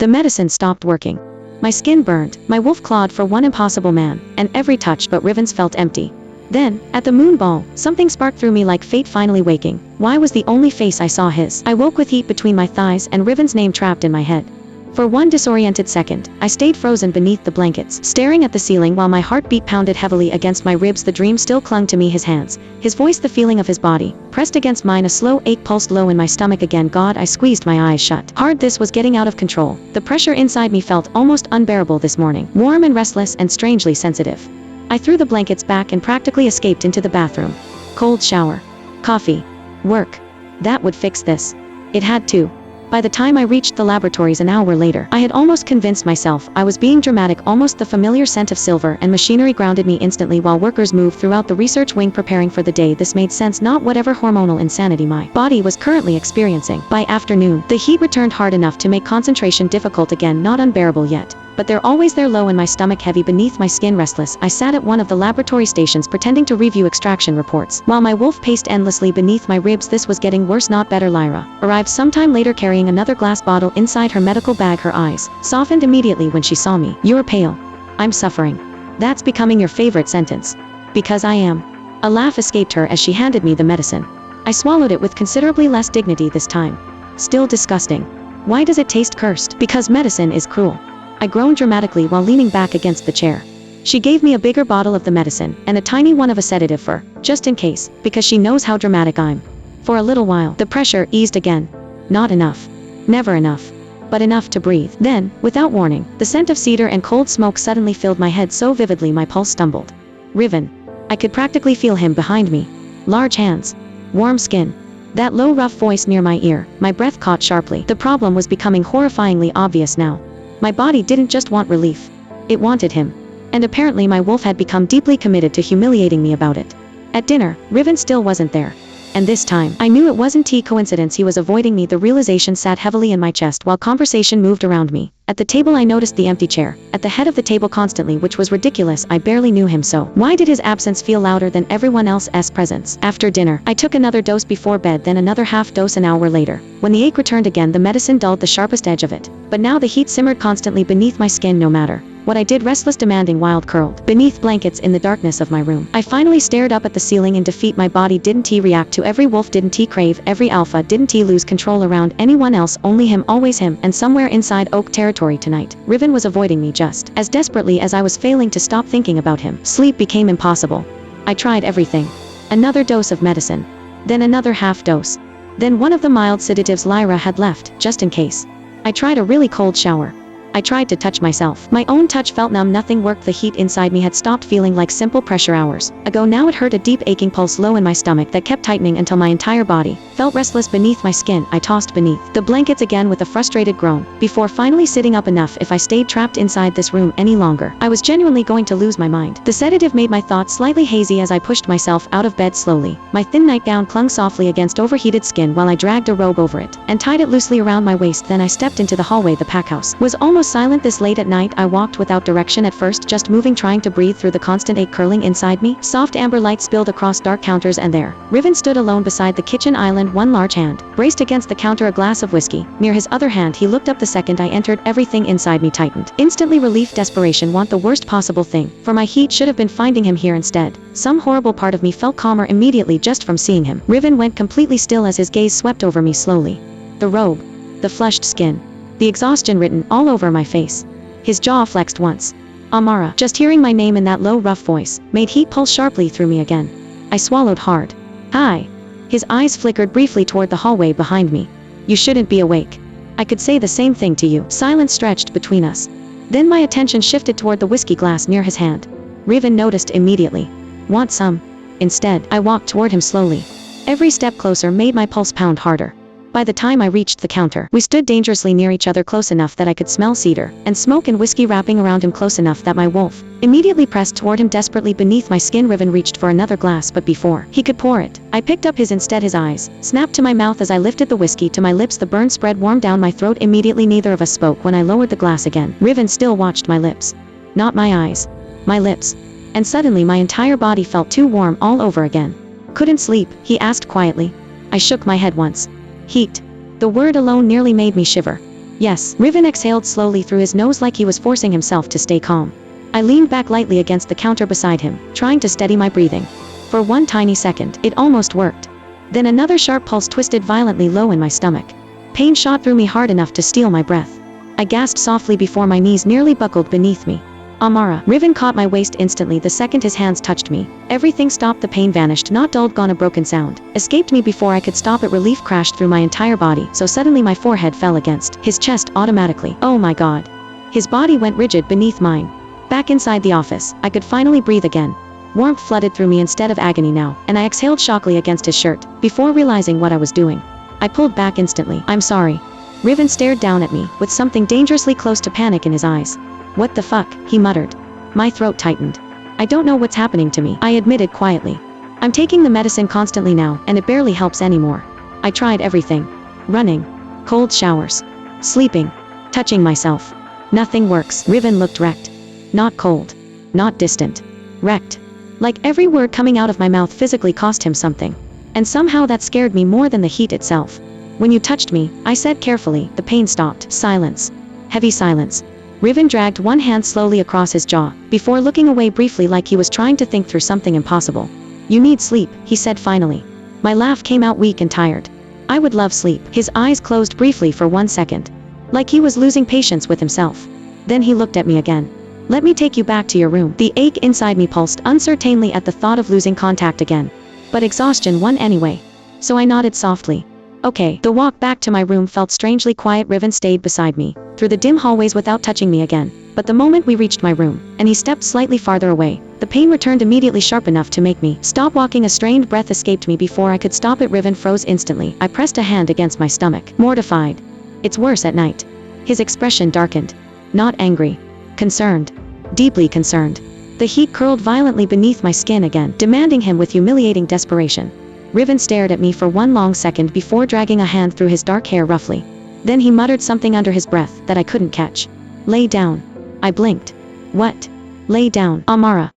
The medicine stopped working. My skin burned, my wolf clawed for one impossible man, and every touch but Riven's felt empty. Then, at the moon ball, something sparked through me like fate finally waking. Why was the only face I saw his? I woke with heat between my thighs and Riven's name trapped in my head. For one disoriented second, I stayed frozen beneath the blankets, staring at the ceiling while my heartbeat pounded heavily against my ribs. The dream still clung to me, his hands, his voice, the feeling of his body, pressed against mine. A slow ache pulsed low in my stomach again. God, I squeezed my eyes shut. Hard. This was getting out of control. The pressure inside me felt almost unbearable this morning, warm and restless and strangely sensitive. I threw the blankets back and practically escaped into the bathroom. Cold shower. Coffee. Work. That would fix this. It had to. By the time I reached the laboratories an hour later, I had almost convinced myself I was being dramatic. Almost the familiar scent of silver and machinery grounded me instantly while workers moved throughout the research wing preparing for the day. This made sense, not whatever hormonal insanity my body was currently experiencing. By afternoon, the heat returned hard enough to make concentration difficult again, not unbearable yet, but they're always there, low in my stomach, heavy beneath my skin, restless. I sat at one of the laboratory stations pretending to review extraction reports, while my wolf paced endlessly beneath my ribs. This was getting worse, not better. Lyra arrived sometime later carrying another glass bottle inside her medical bag. Her eyes softened immediately when she saw me. You're pale. I'm suffering. That's becoming your favorite sentence. Because I am. A laugh escaped her as she handed me the medicine. I swallowed it with considerably less dignity this time. Still disgusting. Why does it taste cursed? Because medicine is cruel. I groaned dramatically while leaning back against the chair. She gave me a bigger bottle of the medicine and a tiny one of a sedative for, just in case, because she knows how dramatic I'm. For a little while, the pressure eased again. Not enough. Never enough. But enough to breathe. Then, without warning, the scent of cedar and cold smoke suddenly filled my head so vividly my pulse stumbled. Riven. I could practically feel him behind me. Large hands. Warm skin. That low, rough voice near my ear. My breath caught sharply. The problem was becoming horrifyingly obvious now. My body didn't just want relief. It wanted him. And apparently my wolf had become deeply committed to humiliating me about it. At dinner, Riven still wasn't there. And this time, I knew it wasn't coincidence he was avoiding me. The realization sat heavily in my chest while conversation moved around me. At the table I noticed the empty chair, at the head of the table constantly, which was ridiculous. I barely knew him, so why did his absence feel louder than everyone else's presence? After dinner, I took another dose before bed, then another half dose an hour later. When the ache returned again, the medicine dulled the sharpest edge of it. But now the heat simmered constantly beneath my skin. No matter what I did, restless, demanding, wild, curled beneath blankets in the darkness of my room. I finally stared up at the ceiling in defeat. My body didn't react to every wolf, didn't crave every alpha, didn't lose control around anyone else, only him, always him. And somewhere inside Oak territory tonight, Riven was avoiding me just as desperately as I was failing to stop thinking about him. Sleep became impossible. I tried everything. Another dose of medicine. Then another half dose. Then one of the mild sedatives Lyra had left, just in case. I tried a really cold shower. I tried to touch myself. My own touch felt numb. Nothing worked. The heat inside me had stopped feeling like simple pressure hours ago. Now it hurt, a deep aching pulse low in my stomach that kept tightening until my entire body felt restless beneath my skin. I tossed beneath the blankets again with a frustrated groan, before finally sitting up. Enough. If I stayed trapped inside this room any longer, I was genuinely going to lose my mind. The sedative made my thoughts slightly hazy as I pushed myself out of bed slowly. My thin nightgown clung softly against overheated skin while I dragged a robe over it and tied it loosely around my waist. Then I stepped into the hallway. The pack house was almost silent this late at night. I walked without direction at first, just moving, trying to breathe through the constant ache curling inside me. Soft amber light spilled across dark counters, and there, Riven stood alone beside the kitchen island, one large hand braced against the counter, a glass of whiskey near his other hand. He looked up the second I entered. Everything inside me tightened. Instantly, relief, desperation, want the worst possible thing for my heat should have been finding him here instead. Some horrible part of me felt calmer immediately just from seeing him. Riven went completely still as his gaze swept over me slowly. The robe, the flushed skin, the exhaustion written all over my face. His jaw flexed once. Amara. Just hearing my name in that low, rough voice made heat pulse sharply through me again. I swallowed hard. Hi. His eyes flickered briefly toward the hallway behind me. You shouldn't be awake. I could say the same thing to you. Silence stretched between us. Then my attention shifted toward the whiskey glass near his hand. Riven noticed immediately. Want some? Instead, I walked toward him slowly. Every step closer made my pulse pound harder. By the time I reached the counter, we stood dangerously near each other, close enough that I could smell cedar and smoke and whiskey wrapping around him, close enough that my wolf immediately pressed toward him desperately beneath my skin. Riven reached for another glass, but before he could pour it, I picked up his instead. His eyes snapped to my mouth as I lifted the whiskey to my lips. The burn spread warm down my throat. Immediately neither of us spoke. When I lowered the glass again, Riven still watched my lips. Not my eyes. My lips. And suddenly my entire body felt too warm all over again. Couldn't sleep? He asked quietly. I shook my head once. Heat. The word alone nearly made me shiver. Yes. Riven exhaled slowly through his nose like he was forcing himself to stay calm. I leaned back lightly against the counter beside him, trying to steady my breathing. For one tiny second, it almost worked. Then another sharp pulse twisted violently low in my stomach. Pain shot through me hard enough to steal my breath. I gasped softly before my knees nearly buckled beneath me. Amara. Riven caught my waist instantly the second his hands touched me. Everything stopped, the pain vanished, not dulled, gone, a broken sound escaped me before I could stop it. Relief crashed through my entire body, so suddenly my forehead fell against his chest automatically. Oh my god. His body went rigid beneath mine. Back inside the office, I could finally breathe again. Warmth flooded through me instead of agony now, and I exhaled shockily against his shirt, before realizing what I was doing. I pulled back instantly. I'm sorry. Riven stared down at me, with something dangerously close to panic in his eyes. What the fuck, he muttered. My throat tightened. I don't know what's happening to me, I admitted quietly. I'm taking the medicine constantly now, and it barely helps anymore. I tried everything. Running. Cold showers. Sleeping. Touching myself. Nothing works. Riven looked wrecked. Not cold. Not distant. Wrecked. Like every word coming out of my mouth physically cost him something. And somehow that scared me more than the heat itself. When you touched me, I said carefully, the pain stopped. Silence. Heavy silence. Riven dragged one hand slowly across his jaw, before looking away briefly like he was trying to think through something impossible. You need sleep, he said finally. My laugh came out weak and tired. I would love sleep. His eyes closed briefly for 1 second. Like he was losing patience with himself. Then he looked at me again. Let me take you back to your room. The ache inside me pulsed uncertainly at the thought of losing contact again. But exhaustion won anyway. So I nodded softly. Okay. The walk back to my room felt strangely quiet. Riven stayed beside me, through the dim hallways without touching me again. But the moment we reached my room, and he stepped slightly farther away, the pain returned immediately, sharp enough to make me stop walking. A strained breath escaped me before I could stop it. Riven froze instantly. I pressed a hand against my stomach, mortified. It's worse at night. His expression darkened. Not angry. Concerned. Deeply concerned. The heat curled violently beneath my skin again, demanding him with humiliating desperation. Riven stared at me for one long second before dragging a hand through his dark hair roughly. Then he muttered something under his breath that I couldn't catch. Lay down. I blinked. What? Lay down, Amara.